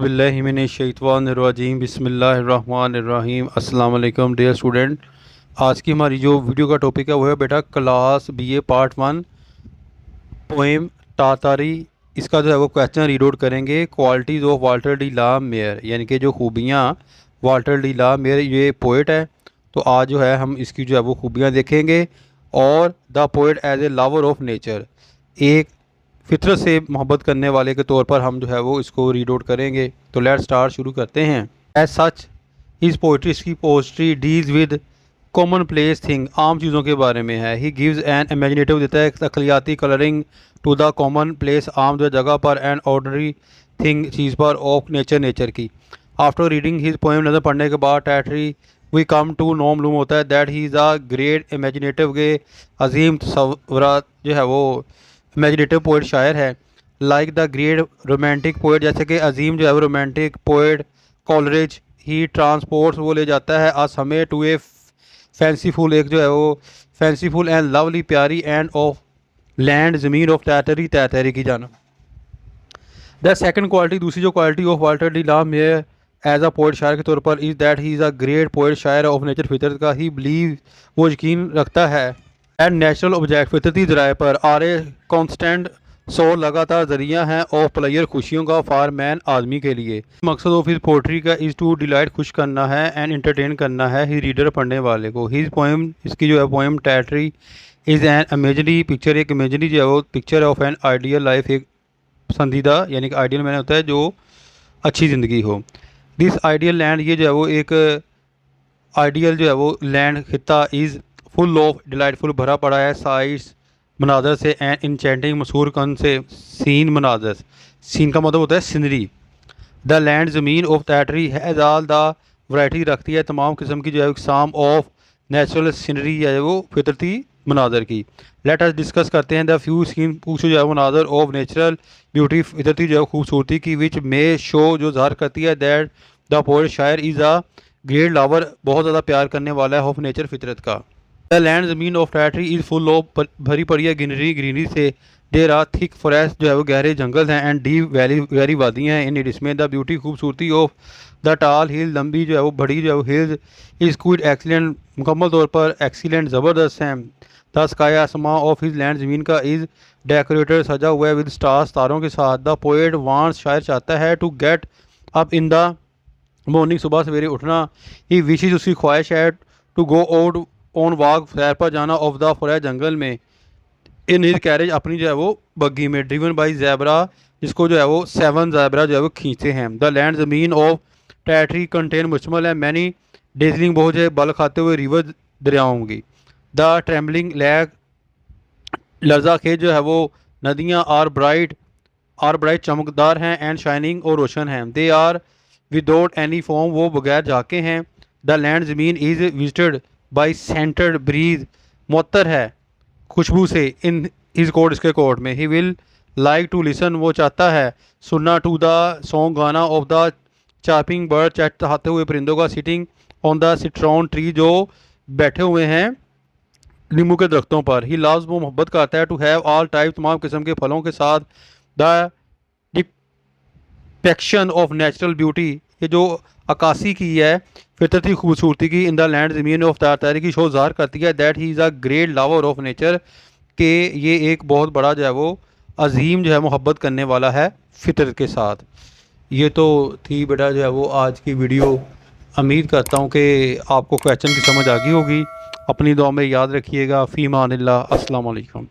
औज़ुबिल्लाहि मिनश्शैतानिर्रजीम बिस्मिल्लाहिर्रहमानिर्रहीम। अस्सलाम वालेकुम डियर स्टूडेंट। आज की हमारी जो वीडियो का टॉपिक है वो है बेटा class BA part 1 poem Tartary. इसका जो है वो क्वेश्चन रीड आउट करेंगे। Qualities of Walter de la Mare, यानी कि जो खूबियाँ वाल्टर डी ला मेयर ये पोइट है, तो आज जो है हम इसकी जो है वो खूबियाँ देखेंगे। और the poet as a lover of nature, एक फितरत से मोहब्बत करने वाले के तौर पर हम जो है वो इसको रीड आउट करेंगे। तो लेट्स स्टार्ट, शुरू करते हैं। एज सच हिज पोइट्री, इसकी poetry deals with common place thing, आम चीज़ों के बारे में है। ही गिव्स एन इमेजिनेटिव, देता है तख्लियाती colouring to the common place, आम जो जगह पर, एंड ऑर्डनरी थिंग चीज़ पर, ऑफ नेचर नेचर की। आफ्टर रीडिंग हिज पोएम, नज़र पढ़ने के बाद, Tartary we come to know मालूम होता है that he is a great imaginative, के अजीम तसव्वुरात जो है वो इमेजिनेटिव पोइट शायर है। Like the great romantic poet, जैसे कि अजीम जो है वो रोमांटिक पोइट कॉलरेज, ही ट्रांसपोर्ट्स, वो ले जाता है अस हमें टू ए फैंसीफुल, एक जो है वो फैंसीफुल एंड लवली, प्यारी एंड ऑफ लैंड, ज़मीन ऑफ तैतरी, तैतरी की जानब। द सेकंड क्वालिटी, दूसरी जो quality of Walter de la Mare as a poet शायर के तौर पर, is that he is a great poet शायर ऑफ नेचर, फितरत का। ही बिलीव, वो यकीन रखता है, एंड नेचुरल ऑब्जेक्ट, फितरती ज़राए पर, आर ए कॉन्स्टेंट सोल, लगातार ज़रिया हैं, ऑफ प्लेयर, खुशियों का, फॉर मैन, आदमी के लिए। मकसद ऑफ हिज पोइट्री का इज़ टू डिलाइट, खुश करना है, एंड एंटरटेन करना है ही रीडर, पढ़ने वाले को। हिज पोएम, इसकी जो है poem Tartary is an imagery picture, एक इमेजरी जो है वो picture of an ideal life, एक पसंदीदा, यानी कि आइडियल मैंने होता है जो अच्छी ज़िंदगी हो। दिस आइडियल लैंड, ये जो है वो एक आइडियल जो है वो लैंड, खिता, इज़ फुल ऑफ डिलाइटफुल, भरा पड़ा है, साइट्स, मनाजर से, एंड इंचेंटिंग, मशहूर कन से, सीन, मनाजर, सीन का मतलब होता है सीनरी। द लैंड, ज़मीन of Tartary has all the variety, रखती है तमाम किस्म की जो है इकसाम ऑफ नेचुरल सीनरी, है वो फितरती मनाजर की। लेट अस डिस्कस करते हैं द फ्यू सीन, पूछो जो है मनाजर ऑफ नेचुरल ब्यूटी, फितरती जो है खूबसूरती की, विच मे शो, जो ज़ाहिर करती है, दैट द पोइट शायर इज़ अ ग्रेट लवर, बहुत ज़्यादा प्यार करने वाला है, ऑफ नेचर, फितरत का। द लैंड, ज़मीन ऑफ टैटरी इज़ फुल ऑफ, भरी पड़ी है, ग्रीनरी से। देर आर थिक फॉरेस्ट, जो है वो गहरे जंगल हैं, एंड डीप वैली, गहरी वादियाँ हैं, इन इट, इसमें। द ब्यूटी, खूबसूरती ऑफ द टाल हिल, लंबी जो है वो बड़ी जो है वो हिल्स, इज़ क्विट एक्सीलेंट, मुकम्मल तौर पर एक्सीलेंट, ज़बरदस्त हैं। द स्काई, आसमां ऑफ हिज लैंड, ज़मीन का, इज़ डेकोरेटेड, सजा हुआ है, विद स्टार्स, तारों के साथ। द पोएट वांट्स, शायर चाहता है, to get up in the morning, सुबह सवेरे उठना। ही विशेज, उसकी ख्वाहिश है, to go out on walk, सैर पर जाना, ऑफ द फॉरेस्ट, जंगल में। इन हिज कैरेज, अपनी जो है वो बग्गी में। ड्रिवन बाई जैबरा, जिसको जो है वो 7 जैबरा जो है वो खींचते हैं। द लैंड, ज़मीन ऑफ टैटरी कंटेन, मुश्तमिल है, मैनी डेजलिंग, बहुत जो है बल खाते हुए, रिवर, दरियाओं की। द ट्रेम्बलिंग लैक, लर्जा खेज जो है वो नदियाँ, आर ब्राइट, चमकदार हैं, एंड शाइनिंग, और रोशन हैं। They are without any form, वो बगैर झाके हैं। द लैंड, ज़मीन, is visited by scented breeze, मुअत्तर है खुशबू से, इन हिज कोर्ट, इसके कोर्ट में। He will like to listen, वो चाहता है सुनना, टू द सॉन्ग, गाना, ऑफ द चार्पिंग बर्ड, चहचहाते हुए परिंदों का, sitting on the citron tree, जो बैठे हुए हैं नींबू के दरख्तों पर। ही लव्स, वो मोहब्बत करता है, टू हैव ऑल टाइप, तमाम किस्म के फलों के साथ। द डिपेक्शन ऑफ नेचुरल ब्यूटी, ये जो अक्कासी की है फितरती खूबसूरती की, इन द लैंड, ज़मीन ऑफ तैतरी की, शो ज़ाहिर करती है, that he is a great lover of nature, के ये एक बहुत बड़ा जो है वो अजीम जो है मोहब्बत करने वाला है फितरत के साथ। ये तो थी बेटा जो है वो आज की वीडियो। उम्मीद करता हूँ कि आपको क्वेश्चन की समझ आ गई होगी। अपनी दुआ में याद रखिएगा। फ़ी अमानिल्लाह, अस्सलाम वालेकुम।